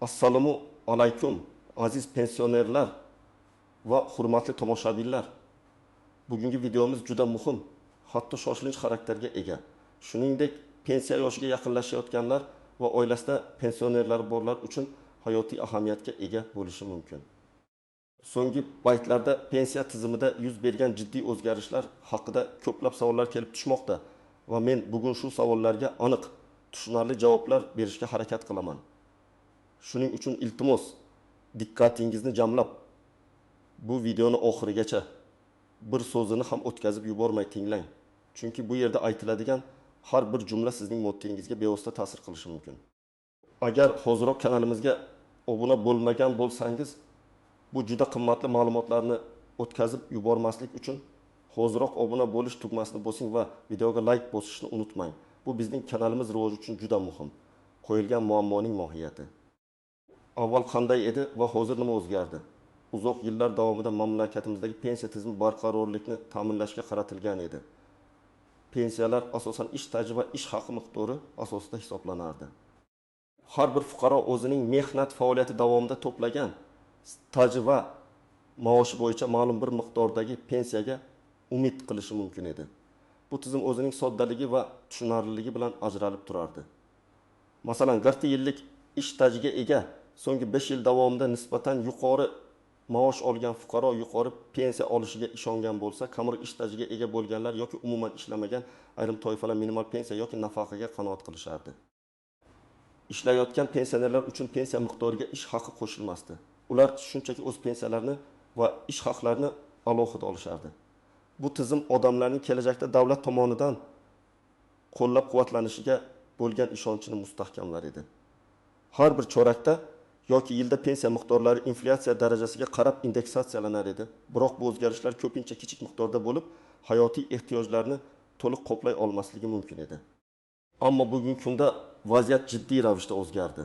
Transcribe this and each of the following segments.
Assalomu alaykum aziz pensionerlar va hurmatli tomoshabinlar. Bugungi videomiz juda muhim, hatto shoshilinch xarakterga ega. Shuningdek, pensiya yoshiga yaqinlashayotganlar va oilasida pensionerlar borlar uchun hayotiy ahamiyatga ega bo'lishi mumkin. So'nggi paytlarda pensiya tizimida yuz bergan jiddiy o'zgarishlar haqida ko'plab savollar kelib tushmoqda va men bugun shu savollarga aniq, tushunarli javoblar berishga harakat qilaman. Shuning uchun iltimos, diqqatingizni jamlab, bu videoni oxirigacha bir so'zini ham o'tkazib yubormay tinglang. Chunki bu yerda aytiladigan har bir jumla sizning moddingizga bevosita ta'sir qilishi mumkin. Agar hoziroq kanalimizga obuna bo'lmagan bo'lsangiz, bu juda qimmatli ma'lumotlarni o'tkazib yubormaslik uchun hoziroq obuna bo'lish tugmasini bosing va videoga like bosishni unutmang. Bu bizning kanalimiz rivoji uchun juda muhim. Qo'yilgan muammoning mohiyati. Avval qanday edi va hozir nima o'zgardi? Uzoq yillar davomida mamlakatimizdagi pensiya tizimi barqarorlikni ta'minlashga qaratilgan edi. Pensiyalar asosan ish staji va ish haqi miqdori asosida hisoblanardi. Har bir fuqaro o'zining mehnat faoliyati davomida to'plagan staji va maoshi bo'yicha ma'lum bir miqdordagi pensiyaga umid qilishi mumkin edi. Bu tizim o'zining soddaligi va tushunarliligi bilan ajralib turardi. Masalan, 40 yillik ish stajiga ega so'nggi 5 yil davomida nisbatan yuqori maosh olgan fuqaro yuqori pensiya olishiga ishongan bo'lsa, kamroq ish stajiga ega bo'lganlar yoki umuman ishlamagan ayrim toifalar minimal pensiya yoki nafaqaga qanoat qilishardi. Ishlayotgan pensionerlar uchun pensiya miqdoriga ish haqi qo'shilmasdi. Ular shunchaki o'z pensiyalarini va ish haqlarini alohida olishardi. Bu tizim odamlarning kelajakda davlat tomonidan qo'llab-quvvatlanishiga bo'lgan ishonchini mustahkamlar edi. Har bir chorakda yoki yilda pensiya miqdorlari inflyatsiya darajasiga qarab indeksatsiyalanar edi. Biroq bu o'zgarishlar ko'pincha kichik miqdorda bo'lib, hayotiy ehtiyojlarni to'liq qoplay olmasligi mumkin edi. Ammo bugungi kunda vaziyat jiddiy ravishda o'zgardi.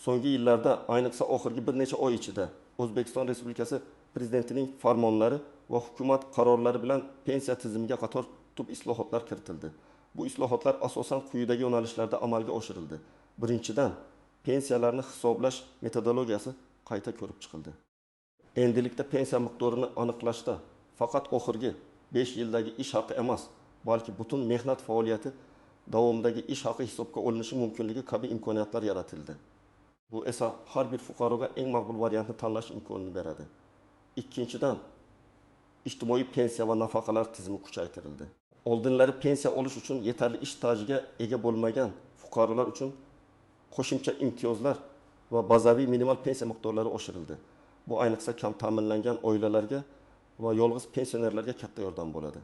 So'nggi yillarda, ayniqsa oxirgi bir necha oy ichida O'zbekiston Respublikasi prezidentining farmonlari va hukumat qarorlari bilan pensiya tizimiga qator tub islohotlar kiritildi. Bu islohotlar asosan quyidagi yo'nalishlarda amalga oshirildi. Birinchidan, pensiyalarni hisoblash metodologiyasi qayta ko'rib chiqildi. Endilikda pensiya miqdorini aniqlashda faqat oxirgi 5 yildagi ish haqi emas, balki butun mehnat faoliyati davomidagi ish haqi hisobga olinishi mumkinligi kabi imkoniyatlar yaratildi. Bu esa har bir fuqaroga eng maqbul variantni tanlash imkonini beradi. Ikkinchidan, ijtimoiy pensiya va nafaqalar tizimi kuchaytirildi. Oldinlari pensiya olish uchun yetarli ish stajiga ega bo'lmagan fuqarolar uchun qo'shimcha imtiyozlar va bazaviy minimal pensiya miqdorlari oshirildi. Bu ayniqsa kam ta'minlangan oilalarga va yolg'iz pensionerlarga katta yordam bo'ladi.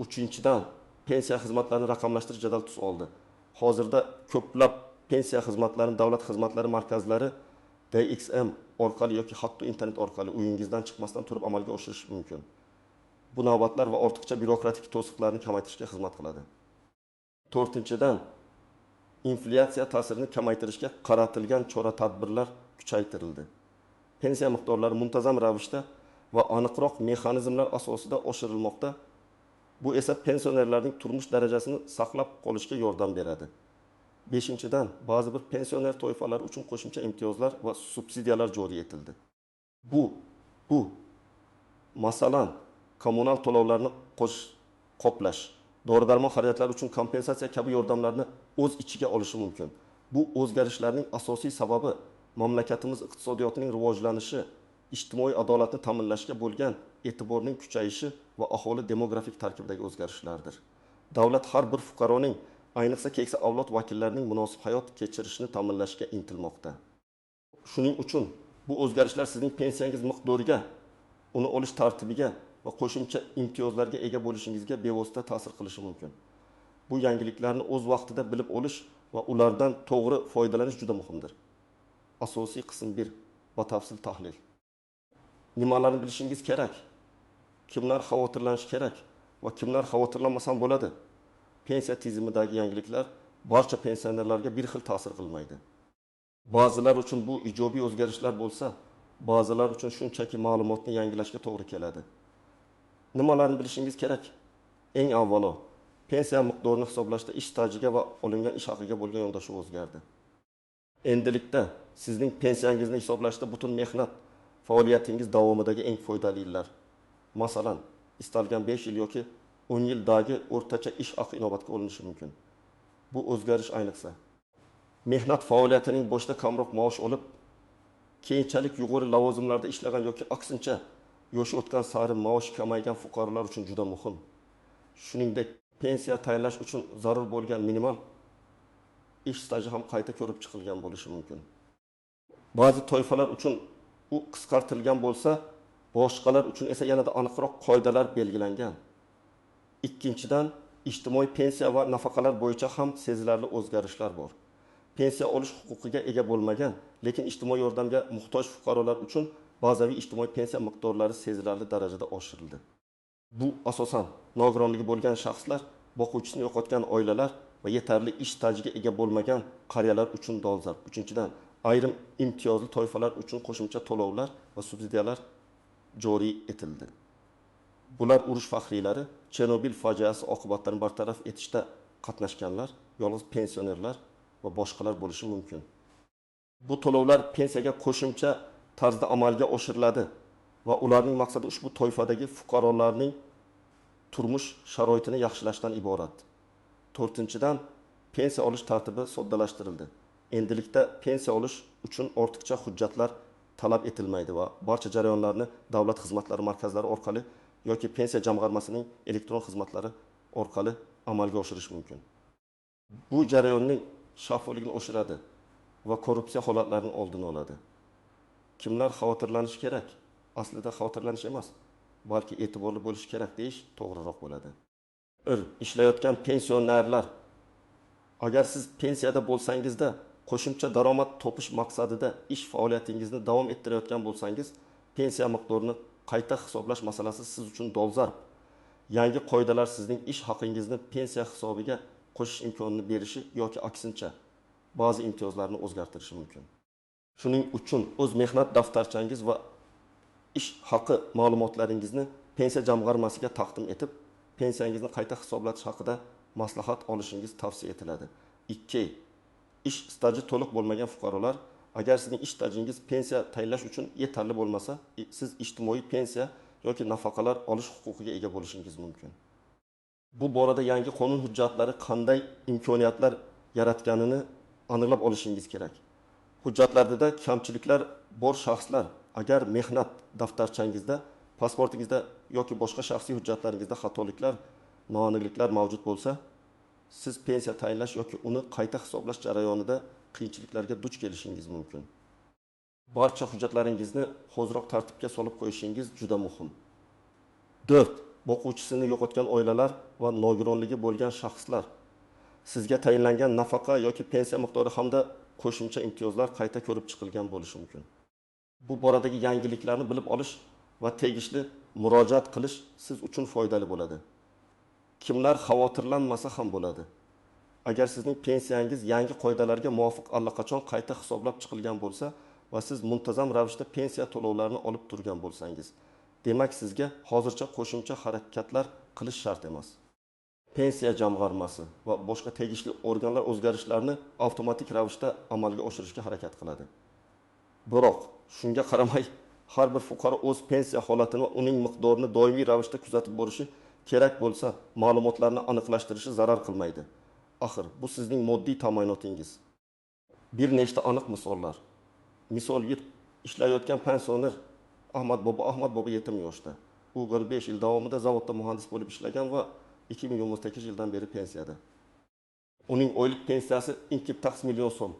Uchinchidan, pensiya xizmatlarini raqamlashtirish jadal tus oldi. Hozirda ko'plab pensiya xizmatlarini davlat xizmatlari markazlari DXM orqali yoki hatto internet orqali uyingizdan chiqmasdan turib amalga oshirish mumkin. Bu navbatlar va ortiqcha byurokratik to'siqlarni kamaytirishga xizmat qiladi. To'rtinchidan, inflyatsiya ta'sirini kamaytirishga qaratilgan chora-tadbirlar kuchaytirildi. Pensiya miqdorlari muntazam ravishda va aniqroq mexanizmlar asosida oshirilmoqda. Bu esa pensionerlarning turmush darajasini saqlab qolishga yordam beradi. Beshinchidan, ba'zi bir pensioner toifalari uchun qo'shimcha imtiyozlar va subsidiyalar joriy etildi. Bu masalan, kommunal to'lovlarni qoplash, dori-darmon xarajatlari uchun kompensatsiya kabi yordamlarni o'z ichiga olishi mumkin. Bu o'zgarishlarning asosiy sababi mamlakatimiz iqtisodiyotining rivojlanishi, ijtimoiy adolatni ta'minlashga bo'lgan e'tiborning kuchayishi va aholi demografik tarkibidagi o'zgarishlardir. Davlat har bir fuqaroning, ayniqsa keksa avlod vakillarining munosib hayot kechirishini ta'minlashga intilmoqda. Shuning uchun bu o'zgarishlar sizning pensiyangiz miqdoriga, uni olish tartibiga va qo'shimcha imtiyozlarga ega bo'lishingizga bevosita ta'sir qilishi mumkin. Bu yangiliklarni o'z vaqtida bilib olish va ulardan to'g'ri foydalanish juda muhimdir. Asosiy qism 1. Batafsil tahlil. Nimalarni bilishingiz kerak? Kimlar xavotirlanishi kerak va kimlar xavotirlanmasa ham bo'ladi? Pensiya tizimidagi yangiliklar barcha pensionerlarga bir xil ta'sir qilmaydi. Ba'zilar uchun bu ijobiy o'zgarishlar bo'lsa, ba'zilar uchun shunchaki ma'lumotni yangilashga to'g'ri keladi. Nimalarni bilishingiz kerak? Eng avvalo, pensiya miqdorini hisoblashda ish stajiga va olingan ish haqiga bo'lgan yondashuv o'zgardi. Endilikda sizning pensiyangizni hisoblashda butun mehnat faoliyatingiz davomidagi eng foydali yillar. Masalan, istalgan 5 yil yoki 10 yildagi o'rtacha ish haqi inobatga olinishi mumkin. Bu o'zgarish ayniqsa mehnat faoliyatining boshida kamroq maosh olib, keyinchalik yuqori lavozimlarda ishlagan yoki aksincha yoshi o'tgan sari maoshi kamaygan fuqarolar uchun juda muhim. Shuningdek, pensiya tayinlash uchun zarur bo'lgan minimal ish staji ham qayta ko'rib chiqilgan bo'lishi mumkin. Ba'zi toifalar uchun u qisqartirilgan bo'lsa, boshqalar uchun esa yanada aniqroq qoidalar belgilangan. Ikkinchidan, ijtimoiy pensiya va nafaqalar bo'yicha ham sezilarli o'zgarishlar bor. Pensiya olish huquqiga ega bo'lmagan, lekin ijtimoiy yordamga muhtoj fuqarolar uchun bazaviy ijtimoiy pensiya miqdorlari sezilarli darajada oshirildi. Bu asosan nogironligi bo'lgan shaxslar, boquvchisini yo'qotgan oilalar va yetarli ish stajiga ega bo'lmagan qariyalar uchun dolzarb. Uchinchidan, ayrim imtiyozli toifalar uchun qo'shimcha to'lovlar va subsidiyalar joriy etildi. Bular urush faxriylari, Chernobil fojiasi oqibatlarini bartaraf etishda qatnashganlar, yolg'iz pensionerlar va boshqalar bo'lishi mumkin. Bu to'lovlar pensiyaga qo'shimcha tarzda amalga oshiriladi va ularning maqsadi ushbu toifadagi fuqarolarning turmush sharoitini yaxshilashdan iborat. 4-dan, pensiya olish tartibi soddalashtirildi. Endilikda pensiya olish uchun ortiqcha hujjatlar talab etilmaydi va barcha jarayonlarni davlat xizmatlari markazlari orqali yoki pensiya jamg'armasining elektron xizmatlari orqali amalga oshirish mumkin. Bu jarayonning shaffofligini oshiradi va korrupsiya holatlarining oldini oladi. Kimlar xavotirlanishi kerak? Aslida xavotirlanish emas, balki e'tiborli bo'lish kerak deyish to'g'riroq bo'ladi. Ishlayotgan pensionerlar. Agar siz pensiyada bo'lsangizda, qo'shimcha daromad topish maqsadida ish faoliyatingizni davom ettirayotgan bo'lsangiz, pensiya miqdorini qayta hisoblash masalasi siz uchun dolzarb. Yangi qoidalar sizning ish haqingizni pensiya hisobiga qo'shish imkonini berishi yoki aksincha ba'zi imtiyozlarni o'zgartirishi mumkin. Shuning uchun o'z mehnat daftarchangiz va ish haqi ma'lumotlaringizni pensiya jamg'armasiga taqdim etib, pensiyangizni qayta hisoblatish haqida maslahat olishingiz tavsiya etiladi. 2. Ish staji to'liq bo'lmagan fuqarolar, agar sizning ish stajingiz pensiya tayinlash uchun yetarli bo'lmasa, siz ijtimoiy pensiya yoki nafaqalar olish huquqiga ega bo'lishingiz mumkin. Bu borada yangi qonun hujjatlari qanday imkoniyatlar yaratganini aniqlab olishingiz kerak. Hujjatlarda kamchiliklar bor shaxslar agar mehnat daftarchangizda, pasportingizda yoki boshqa shaxsiy hujjatlaringizda xatoliklar, noaniqliklar mavjud bo'lsa, siz pensiya tayinlash yoki uni qayta hisoblash jarayonida qiyinchiliklarga duch kelishingiz mumkin. Barcha hujjatlaringizni hoziroq tartibga solib qo'yishingiz juda muhim. 4. Boquvchisini yo'qotgan oilalar va nogironligi bo'lgan shaxslar. Sizga tayinlangan nafaqa yoki pensiya miqdori hamda qo'shimcha imtiyozlar qayta ko'rib chiqilgan bo'lishi mumkin. Bu boradagi yangiliklarni bilib olish va tegishli murojaat qilish siz uchun foydali bo'ladi. Kimlar xavotirlanmasa ham bo'ladi. Agar sizning pensiyangiz yangi qoidalarga muvofiq allaqachon qayta hisoblab chiqilgan bo'lsa va siz muntazam ravishda pensiya to'lovlarini olib turgan bo'lsangiz, demak sizga hozircha qo'shimcha harakatlar qilish shart emas. Pensiya jamg'armasi va boshqa tegishli organlar o'zgarishlarni avtomatik ravishda amalga oshirishga harakat qiladi. Biroq, shunga qaramay, har bir fuqaro o'z pensiya holatini va uning miqdorini doimiy ravishda kuzatib borishi kerak bo'lsa, ma'lumotlarni aniqlashtirishi zarar qilmaydi. Axir, bu sizning moddiy ta'minotingiz. Bir nechta aniq misollar. Misol ishlayotgan pensioner Ahmad Bobo 7 yoshda. U 45 yil davomida zavodda muhandis bo'lib ishlagan va 2018 yildan beri pensiyada. Uning oylik pensiyasi 2,5 million so'm.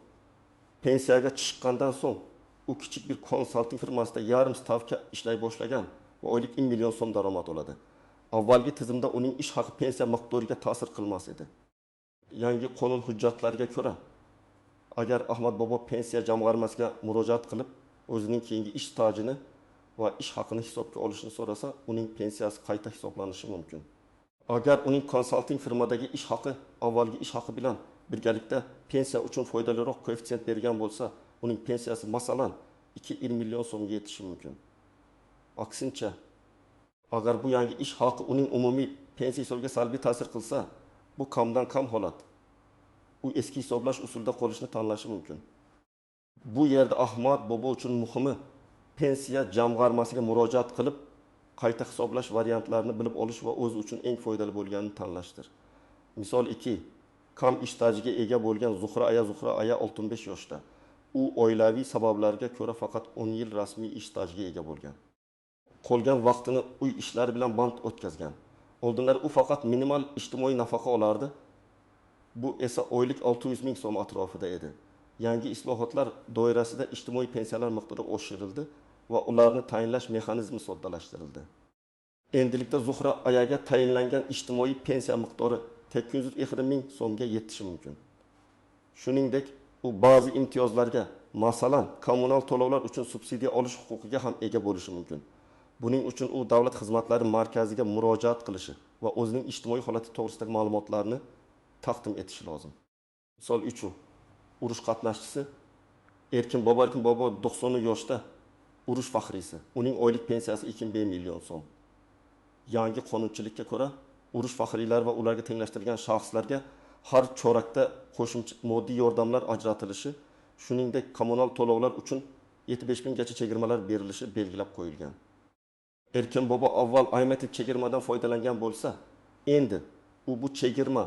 Pensiyaga chiqqandan so'ng u kichik bir konsalting firmasida yarim stavka ishlay boshlagan va oylik 1 million so'm daromad oladi. Avvalgi tizimda uning ish haqi pensiya miqdoriga ta'sir qilmas edi. Yangi qonun hujjatlariga ko'ra, agar Ahmad Bobo pensiya jamg'armasiga murojaat qilib, o'zining keyingi ish stajini va ish haqini hisobga olishni so'rasa, uning pensiyasi qayta hisoblanishi mumkin. Agar uning konsalting firmadagi ish haqi avvalgi ish haqi bilan birgalikda pensiya uchun foydaliroq koeffitsient bergan bo'lsa, uning pensiyasi masalan 2,1 million so'mga yetishi mumkin. Aksincha, agar bu yangi ish haqi uning umumiy pensiya hisobiga salbiy ta'sir qilsa, bu kamdan kam holat. U eski hisoblash usulida qolishni tanlashi mumkin. Bu yerda Ahmad bobo uchun muhimi pensiya jamg'armasiga murojaat qilib, qayta hisoblash variantlarini bilib olish va o'zi uchun eng foydali bo'lganini tanlashdir. Misol 2. Kam ish stajiga ega bo'lgan Zuhra Aya 65 yoshda. U oilaviy sabablarga ko'ra faqat 10 yil rasmiy ish stajiga ega bo'lgan. Qolgan vaqtini uy ishlari bilan band o'tkazgan. Oldinlari u faqat minimal ijtimoiy nafaqa olardi. Bu esa oylik 600 ming so'm atrofida edi. Yangi islohotlar doirasida ijtimoiy pensiyalar miqdori oshirildi va ularni tayinlash mexanizmi soddalashtirildi. Endilikda Zuhra Ayaga tayinlangan ijtimoiy pensiya miqdori 820 ming so'mga yetishi mumkin. Shuningdek, u ba'zi imtiyozlarga, masalan, kommunal to'lovlar uchun subsidiya olish huquqiga ham ega bo'lishi mumkin. Buning uchun u davlat xizmatlari markaziga murojaat qilishi va o'zining ijtimoiy holati to'g'risidagi ma'lumotlarni taqdim etishi lozim. Misol 3. Urush qatnashchisi Erkin Bobo 90 yoshda urush faxriysi. Uning oylik pensiyasi 2 million so'm. Yangi qonunchilikka ko'ra, urush faxriylari va ularga tenglashtirilgan shaxslarga har chorakda qo'shimcha moddiy yordamlar ajratilishi, shuningdek kommunal to'lovlar uchun 75 minggacha chegirmalar berilishi belgilab qo'yilgan. Erkin bobo avval aymatik chegirmadan foydalangan bo'lsa, endi u bu chegirma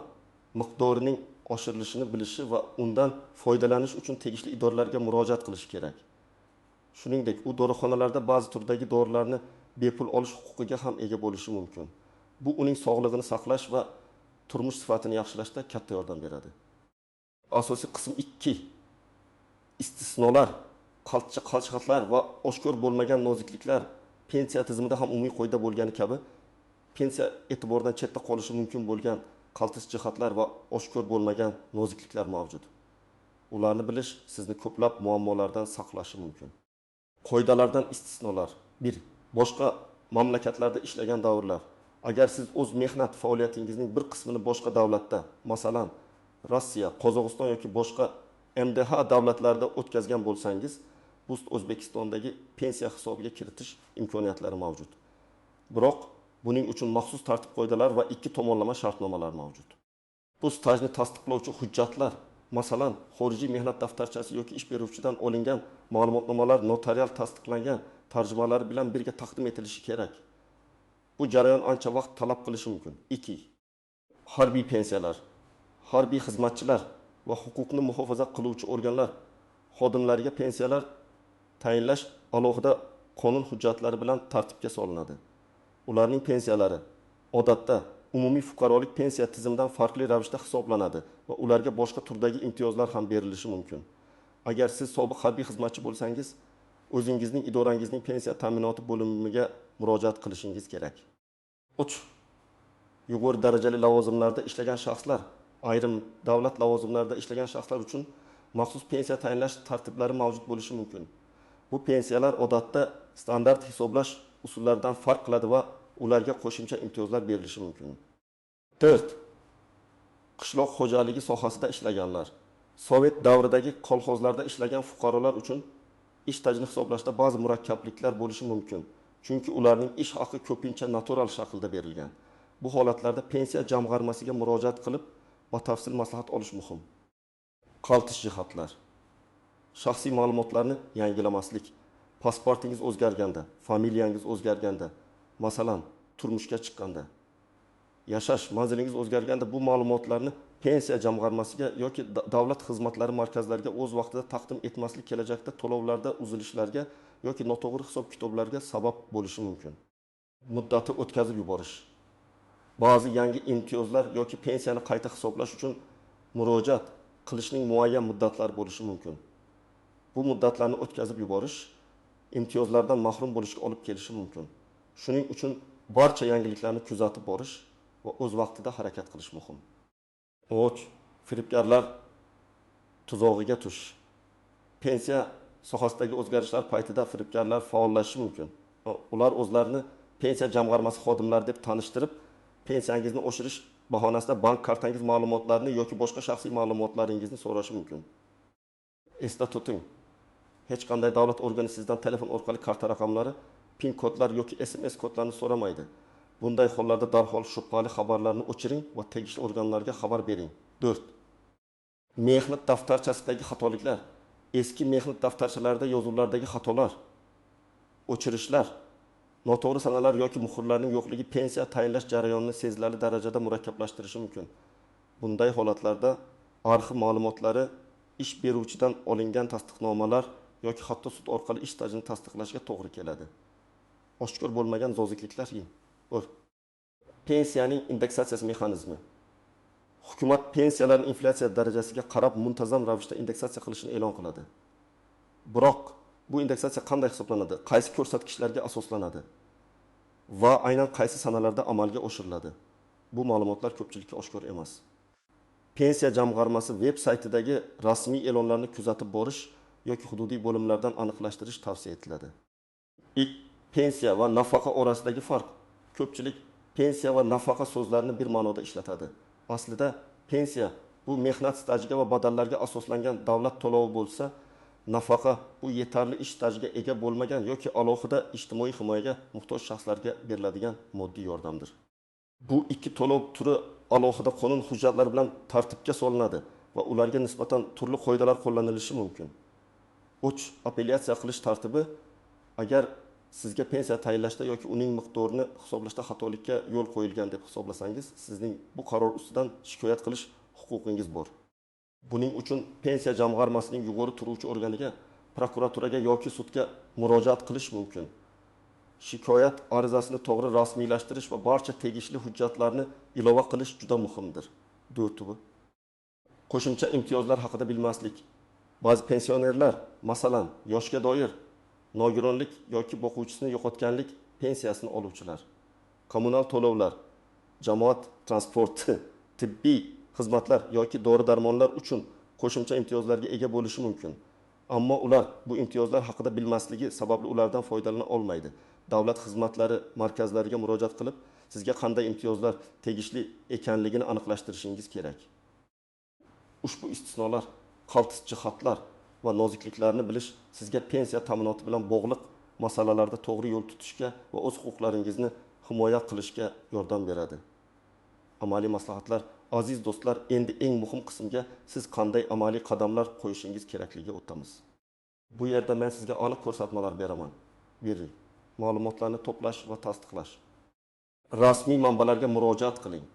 miqdorining oshirilishini bilishi va undan foydalanish uchun tegishli idoralarga murojaat qilishi kerak. Shuningdek, u dorixonalarda ba'zi turdagi dorilarni bepul olish huquqiga ham ega bo'lishi mumkin. Bu uning sog'lig'ini saqlash va turmush sifatini yaxshilashda katta yordam beradi. Asosiy qism 2. Istisnolar, qalchiqlar va oshkor bo'lmagan nozikliklar pensiya tizimida ham umumiy qoida bo'lgani kabi, pensiya e'tibordan chetda qolishi mumkin bo'lgan qaltis jihatlar va oshkor bo'lmagan nozikliklar mavjud. Ularni bilish sizni ko'plab muammolardan saqlashi mumkin. Qoidalardan istisnolar. 1. Boshqa mamlakatlarda ishlagan davrlar. Agar siz o'z mehnat faoliyatingizning bir qismini boshqa davlatda, masalan, Rossiya, Qozog'iston yoki boshqa MDH davlatlarida o'tkazgan bo'lsangiz, bu O'zbekistondagi pensiya hisobiga kiritish imkoniyatlari mavjud. Biroq buning uchun maxsus tartib-qoidalar va ikki tomonlama shartnomalar mavjud. Bu stajni tasdiqlovchi hujjatlar, masalan, xorijiy mehnat daftarchasi yoki ish beruvchidan olingan ma'lumotnomalar notarial tasdiqlangan tarjimalari bilan birga taqdim etilishi kerak. Bu jarayon ancha vaqt talab qilishi mumkin. 2. Harbiy pensiyalar. Harbiy xizmatchilar va huquqni muhofaza qiluvchi organlar xodimlariga pensiyalar tayinlash alohida qonun hujjatlari bilan tartibga solinadi. Ularning pensiyalari odatda umumiy fuqarolik pensiya tizimidan farqli ravishda hisoblanadi va ularga boshqa turdagi imtiyozlar ham berilishi mumkin. Agar siz sobiq harbiy xizmatchi bo'lsangiz, o'zingizning idorangizning pensiya ta'minoti bo'limiga murojaat qilishingiz kerak. 3. Yuqori darajali lavozimlarda ishlagan shaxslar, ayrim davlat lavozimlarida ishlagan shaxslar uchun maxsus pensiya tayinlash tartiblari mavjud bo'lishi mumkin. Bu pensiyalar odatda standart hisoblash usullaridan farq qiladi va ularga qo'shimcha imtiyozlar berilishi mumkin. 4. Qishloq xo'jaligi sohasida ishlaganlar. Sovet davridagi kolxozlarda ishlagan fuqarolar uchun ish stajini hisoblashda ba'zi murakkabliklar bo'lishi mumkin. Chunki ularning ish haqi ko'pincha natural shaklda berilgan. Bu holatlarda pensiya jamg'armasiga murojaat qilib, batafsil maslahat olish muhim. Qaltis jihatlar. Shaxsiy ma'lumotlarni yangilamaslik. Pasportingiz o'zgarganda, familiyangiz o'zgarganda, masalan, turmushga chiqqanda, yashash manzilingiz o'zgarganda bu ma'lumotlarni pensiya jamg'armasiga yoki davlat xizmatlari markazlariga o'z vaqtida taqdim etmaslik kelajakda to'lovlarda uzilishlarga yoki noto'g'ri hisob-kitoblarga sabab bo'lishi mumkin. Muddati o'tkazib yuborish. Ba'zi yangi imtiyozlar yoki pensiyani qayta hisoblash uchun murojaat qilishning muayyan muddatlari bo'lishi mumkin. Bu muddatlarni o'tkazib yuborish imtiyozlardan mahrum bo'lishga olib kelishi mumkin. Shuning uchun barcha yangiliklarni kuzatib borish va o'z vaqtida harakat qilish muhim. 3. Firibgarlar tuzog'iga tush. Pensiya sohasidagi o'zgarishlar paytida firibgarlar faollashishi mumkin. Ular o'zlarini pensiya jamg'armasi xodimlari deb tanishtirib, pensiyangizni oshirish bahonasida bank kartangiz ma'lumotlarini yoki boshqa shaxsiy ma'lumotlaringizni so'rashi mumkin. Esda tuting, hech qanday davlat organi sizdan telefon orqali karta raqamlari, PIN kodlar yoki SMS kodlarni so'ramaydi. Bunday hollarda darhol shubhali xabarlarni o'chiring va tegishli organlarga xabar bering. 4. Mehnat daftarchasidagi xatoliklar. eski mehnat daftarchalarida yozuvlardagi xatolar, o'chirishlar, noto'g'ri sanalar yoki muhrlarning yo'qligi pensiya tayinlash jarayonini sezilarli darajada murakkablashtirishi mumkin. Bunday holatlarda arxiv ma'lumotlari ish beruvchidan olingan tasdiqnomalar yoki hatto sud orqali ish stajini tasdiqlashga to'g'ri keladi. Oshkor bo'lmagan zozikliklar. Pensiyaning indeksatsiyasi mexanizmi. Hukumat pensiyalarning inflyatsiya darajasiga qarab muntazam ravishda indeksatsiya qilishini e'lon qiladi. Biroq bu indeksatsiya qanday hisoblanadi? Qaysi ko'rsatkichlarga asoslanadi? Va aynan qaysi sanalarda amalga oshiriladi? Bu ma'lumotlar ko'pchilikka oshkor emas. Pensiya jamg'armasi veb saytidagi rasmiy e'lonlarni kuzatib borish yoki hududiy bo'limlardan aniqlashtirish tavsiya etiladi. Pensiya va nafaqa orasidagi farq. Ko'pchilik pensiya va nafaqa so'zlarini bir ma'noda ishlatadi. Aslida pensiya bu mehnat stajiga va badallarga asoslangan davlat to'lovi bo'lsa, nafaqa bu yetarli ish stajiga ega bo'lmagan yoki alohida ijtimoiy himoyaga muhtoj shaxslarga beriladigan moddiy yordamdir. Bu ikki to'lov turi alohida qonun hujjatlari bilan tartibga solinadi va ularga nisbatan turli qoidalar qo'llanilishi mumkin. Apellyatsiya qilish tartibi: agar sizga pensiya tayinlashda yoki uning miqdorini hisoblashda xatolikka yo'l qo'yilgan deb hisoblasangiz, sizning bu qaror ustidan shikoyat qilish huquqingiz bor. Buning uchun pensiya jamg'armasining yuqori turuvchi organiga, prokuraturaga yoki sudga murojaat qilish mumkin. Shikoyat arizasini to'g'ri rasmiylashtirish va barcha tegishli hujjatlarni ilova qilish juda muhimdir. 4. Qo'shimcha imtiyozlar haqida bilmaslik. Ba'zi pensionerlar, masalan, yoshga doir nogironlik yoki boquvchisini yo'qotganlik pensiyasini oluvchilar, kommunal to'lovlar, jamoat transporti, tibbiy xizmatlar yoki dori-darmonlar uchun qo'shimcha imtiyozlarga ega bo'lishi mumkin. Ammo ular bu imtiyozlar haqida bilmasligi sababli ulardan foydalana olmaydi. Davlat xizmatlari markazlariga murojaat qilib, sizga qanday imtiyozlar tegishli ekanligini aniqlashtirishingiz kerak. Ushbu istisnolar, qaltis jihatlar va nozikliklarni bilish sizga pensiya ta'minoti bilan bog'liq masalalarda to'g'ri yo'l tutishga va o'z huquqlaringizni himoya qilishga yordam beradi. Amaliy maslahatlar. Aziz do'stlar, endi eng muhim qismga siz qanday amaliy qadamlar qo'yishingiz kerakligiga o'tamiz. Bu yerda men sizga aniq ko'rsatmalar beraman. Ma'lumotlarni to'plash va tasdiqlash. Rasmiy manbalarga murojaat qiling.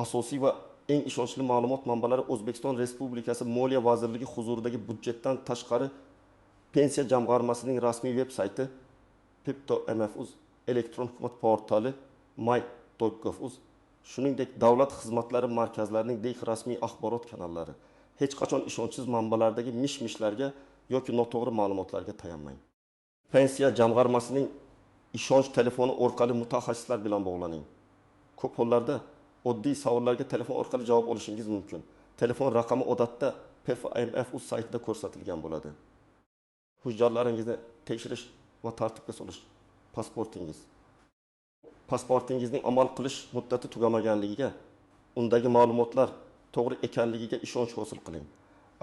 Asosiy va eng ishonchli ma'lumot manbalari O'zbekiston Respublikasi Moliya vazirligi huzuridagi budjetdan tashqari pensiya jamg'armasining rasmiy veb sayti, pip.mf.uz, elektron hukumat portali, my.gov.uz, shuningdek davlat xizmatlari markazlarining rasmiy axborot kanallari. Hech qachon ishonchsiz manbalardagi mish-mishlarga yoki noto'g'ri ma'lumotlarga tayanmang. Pensiya jamg'armasining ishonch telefoni orqali mutaxassislar bilan bog'laning. Ko'p hollarda oddiy savollarga telefon orqali javob olishingiz mumkin. Telefon raqami odatda PFMF.uz saytida ko'rsatilgan bo'ladi. Hujjatlaringizni tekshirish va tartibga solish. Pasportingizning amal qilish muddati tugamaganligiga, undagi ma'lumotlar to'g'ri ekanligiga ishonch hosil qiling.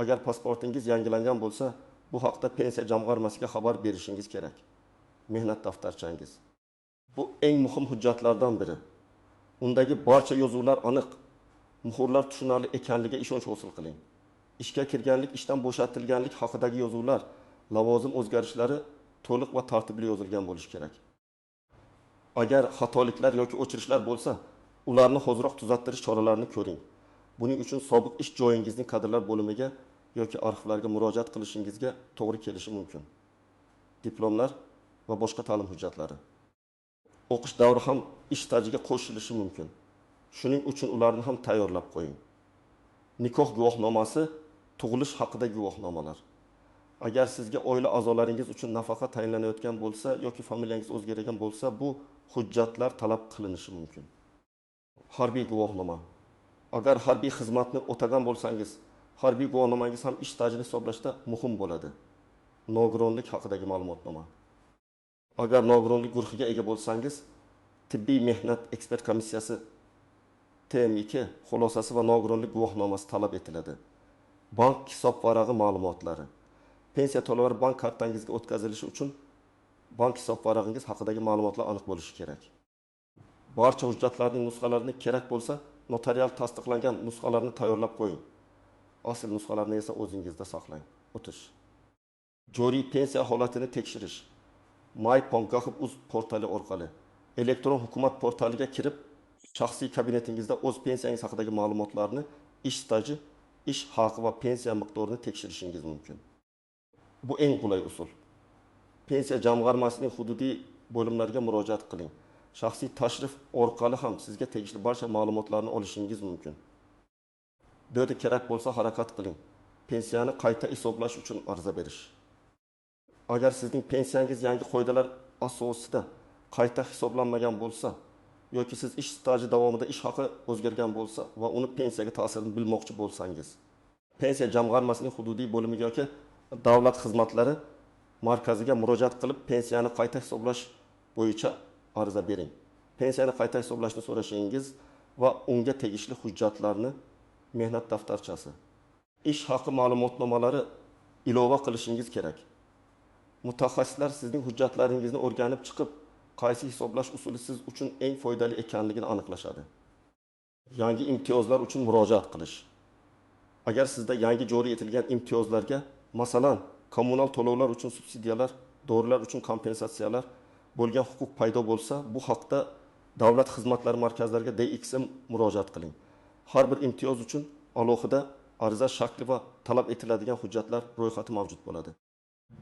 Agar pasportingiz yangilangan bo'lsa, bu haqda pensiya jamg'armasiga xabar berishingiz kerak. Mehnat daftarchangiz. Bu eng muhim hujjatlardan biri. Undagi barcha yozuvlar aniq, muhrlar tushunarli ekanligiga ishonch hosil qiling. Ishga kirganlik, ishdan bo'shatilganlik haqidagi yozuvlar, lavozim o'zgarishlari to'liq va tartibli yozilgan bo'lishi kerak. Agar xatoliklar yoki o'chirishlar bo'lsa, ularni hoziroq tuzattirish choralarini ko'ring. Buning uchun sobiq ish joyingizning kadrlar bo'limiga yoki arxivlarga murojaat qilishingizga to'g'ri kelishi mumkin. Diplomlar va boshqa ta'lim hujjatlari. O'qish davri ham ish stajiga qo'shilishi mumkin. Shuning uchun ularni ham tayyorlab qo'ying. Nikoh guvohnomasi, tug'ilish haqidagi guvohnomalar. Agar sizga oila a'zolaringiz uchun nafaqa tayinlanayotgan bo'lsa yoki familiyangiz o'zgargan bo'lsa, bu hujjatlar talab qilinishi mumkin. Harbiy guvohnoma. Agar harbiy xizmatni o'tagan bo'lsangiz, harbiy guvohnomangiz ham ish stajini hisoblashda muhim bo'ladi. Nogironlik haqidagi ma'lumotnoma. Agar nogironlik guruhiga ega bo'lsangiz, tibbiy mehnat ekspert komissiyasi TMK xulosasi va nogironlik guvohnomasi talab etiladi. Bank hisob varag'i ma'lumotlari. Pensiya to'lovlari bank kartangizga o'tkazilishi uchun bank hisob varag'ingiz haqidagi ma'lumotlar aniq bo'lishi kerak. Barcha hujjatlarning nusxalarini kerak bo'lsa, notarial tasdiqlangan nusxalarni tayyorlab qo'ying. Asl nusxalarni esa o'zingizda saqlang. O'tish. joriy pensiya holatini tekshirish myPON.uz portali orqali elektron hukumat portaliga kirib, shaxsiy kabinetingizda o'z pensiyangiz haqidagi ma'lumotlarni, ish staji, ish haqi va pensiya miqdorini tekshirishingiz mumkin. Bu eng qulay usul. Pensiya jamg'armasining hududiy bo'limlariga murojaat qiling. Shaxsiy tashrif orqali ham sizga tegishli barcha ma'lumotlarni olishingiz mumkin. Bu yerda kerak bo'lsa harakat qiling. Pensiyani qayta hisoblash uchun ariza berish. Agar sizning pensiyangiz yangi qoidalar asosida qayta hisoblanmagan bo'lsa yoki siz ish staji davomida ish haqi o'zgargan bo'lsa va uni pensiyaga ta'sirini bilmoqchi bo'lsangiz, pensiya jamg'armasining hududiy bo'limiga yoki davlat xizmatlari markaziga murojaat qilib, pensiyani qayta hisoblash bo'yicha ariza bering. Pensiyani qayta hisoblashni so'rashingiz va unga tegishli hujjatlarni, mehnat daftarchasi, ish haqi ma'lumotnomalari ilova qilishingiz kerak. Mutaxassislar sizning hujjatlaringizni o'rganib chiqib, qaysi hisoblash usuli siz uchun eng foydali ekanligini aniqlashadi. Yangi imtiyozlar uchun murojaat qilish. Agar sizda yangi joriy etilgan imtiyozlarga, masalan, kommunal to'lovlar uchun subsidiyalar, dorilar uchun kompensatsiyalar bo'lgan huquq paydo bo'lsa, bu haqda davlat xizmatlari markazlariga DXM murojaat qiling. Har bir imtiyoz uchun alohida ariza shakli va talab etiladigan hujjatlar ro'yxati mavjud bo'ladi.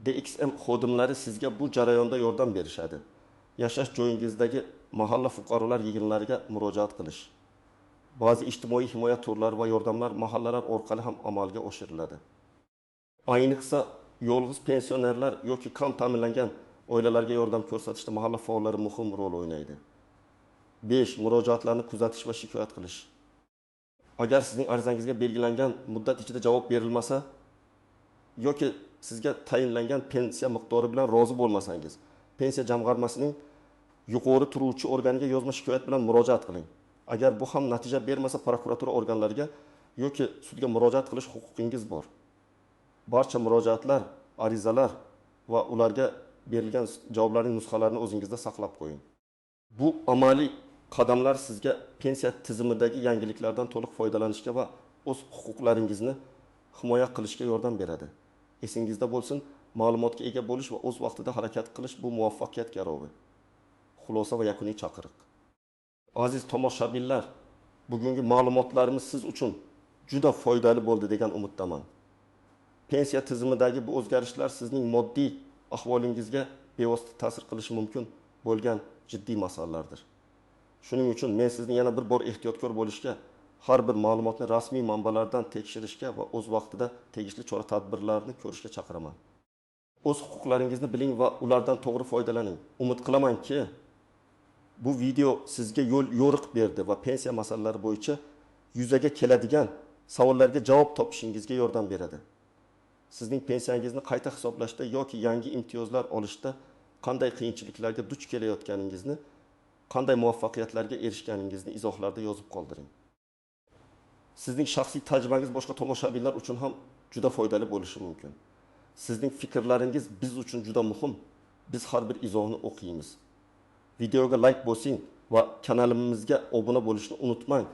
DXM xodimlari sizga bu jarayonda yordam berishadi. Yashash joyingizdagi mahalla fuqarolar yig'inlariga murojaat qilish. Ba'zi ijtimoiy himoya turlari va yordamlar mahallalar orqali ham amalga oshiriladi. Ayniqsa yolg'iz pensionerlar yoki kam ta'minlangan oilalarga yordam ko'rsatishda mahalla faollari muhim rol o'ynaydi. 5. Murojaatlarni kuzatish va shikoyat qilish. Agar sizning arizangizga belgilangan muddat ichida javob berilmasa yoki sizga tayinlangan pensiya miqdori bilan rozi bo'lmasangiz, pensiya jamg'armasining yuqori turuvchi organiga yozma shikoyat bilan murojaat qiling. Agar bu ham natija bermasa, prokuratura organlariga yoki sudga murojaat qilish huquqingiz bor. Barcha murojaatlar, arizalar va ularga berilgan javoblarning nusxalarini o'zingizda saqlab qo'ying. Bu amaliy qadamlar sizga pensiya tizimidagi yangiliklardan to'liq foydalanishga va o'z huquqlaringizni himoya qilishga yordam beradi. Esingizda bo'lsin, ma'lumotga ega bo'lish va o'z vaqtida harakat qilish bu muvaffaqiyat garovi. Xulosa va yakuniy chaqiriq. Aziz tomoshabinlar, bugungi ma'lumotlarimiz siz uchun juda foydali bo'ldi degan umiddaman. Pensiya tizimidagi bu o'zgarishlar sizning moddiy ahvolingizga bevosita ta'sir qilishi mumkin bo'lgan jiddiy masalalardir. Shuning uchun men sizni yana bir bor ehtiyotkor bo'lishga, har bir ma'lumotni rasmiy manbalardan tekshirishga va o'z vaqtida tegishli chora-tadbirlarni ko'rishga chaqiraman. O'z huquqlaringizni biling va ulardan to'g'ri foydalaning. Umid qilamanki, bu video sizga yo'l yo'riq berdi va pensiya masalalari bo'yicha yuzaga keladigan savollarga javob topishingizga yordam beradi. Sizning pensiyangizni qayta hisoblashda yoki yangi imtiyozlar olishda qanday qiyinchiliklarga duch kelayotganingizni, qanday muvaffaqiyatlarga erishganingizni izohlarda yozib qoldiring. Sizning shaxsiy tajribangiz boshqa tomoshabinlar uchun ham juda foydali bo'lishi mumkin. Sizning fikrlaringiz biz uchun juda muhim. Biz har bir izohni o'qiymiz. Videoga like bosing va kanalimizga obuna bo'lishni unutmang.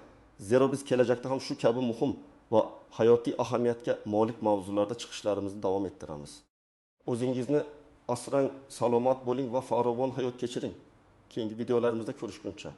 Zero biz kelajakda ham shu kabi muhim va hayotiy ahamiyatga molik mavzularda chiqishlarimizni davom ettiramiz. O'zingizni asrang, salomat bo'ling va farovon hayot kechiring. Keyingi videolarimizda ko'rishguncha.